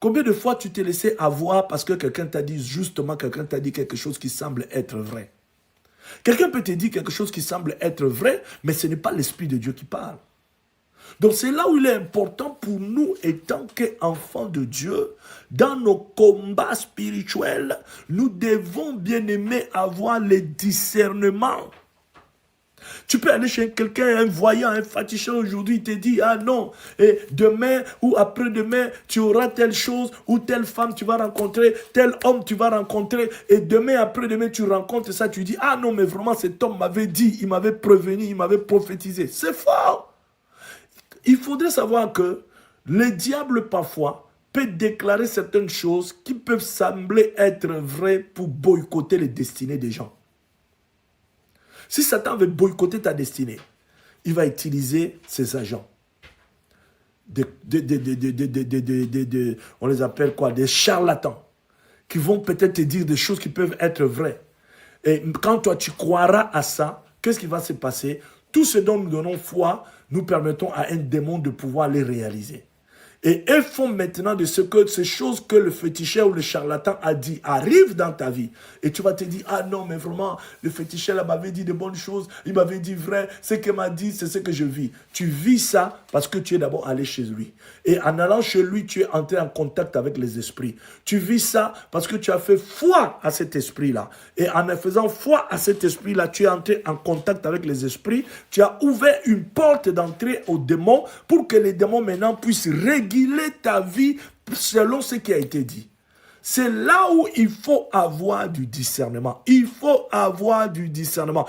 Combien de fois tu t'es laissé avoir parce que quelqu'un t'a dit, justement, quelqu'un t'a dit quelque chose qui semble être vrai. Quelqu'un peut te dire quelque chose qui semble être vrai, mais ce n'est pas l'Esprit de Dieu qui parle. Donc c'est là où il est important pour nous, étant qu'enfants de Dieu, dans nos combats spirituels, nous devons, bien aimés, avoir le discernement. Tu peux aller chez quelqu'un, un voyant, un fatiguant aujourd'hui, il te dit, ah non, et demain ou après-demain, tu auras telle chose, ou telle femme tu vas rencontrer, tel homme tu vas rencontrer, et demain, après-demain, tu rencontres ça, tu dis, ah non, mais vraiment, cet homme m'avait dit, il m'avait prévenu, il m'avait prophétisé. C'est fort. Il faudrait savoir que le diable, parfois, peut déclarer certaines choses qui peuvent sembler être vraies pour boycotter les destinées des gens. Si Satan veut boycotter ta destinée, il va utiliser ses agents. On les appelle quoi? Des charlatans. Qui vont peut-être te dire des choses qui peuvent être vraies. Et quand toi tu croiras à ça, qu'est-ce qui va se passer? Tout ce dont nous donnons foi, nous permettons à un démon de pouvoir les réaliser. Et elles font maintenant de ce que ces choses que le féticheur ou le charlatan a dit arrivent dans ta vie. Et tu vas te dire, ah non, mais vraiment, le féticheur là m'avait dit de bonnes choses, il m'avait dit vrai, ce qu'il m'a dit, c'est ce que je vis. Tu vis ça parce que tu es d'abord allé chez lui. Et en allant chez lui, tu es entré en contact avec les esprits. Tu vis ça parce que tu as fait foi à cet esprit-là. Et en faisant foi à cet esprit-là, tu es entré en contact avec les esprits. Tu as ouvert une porte d'entrée aux démons pour que les démons maintenant puissent réguler ta vie selon ce qui a été dit. C'est là où il faut avoir du discernement. Il faut avoir du discernement.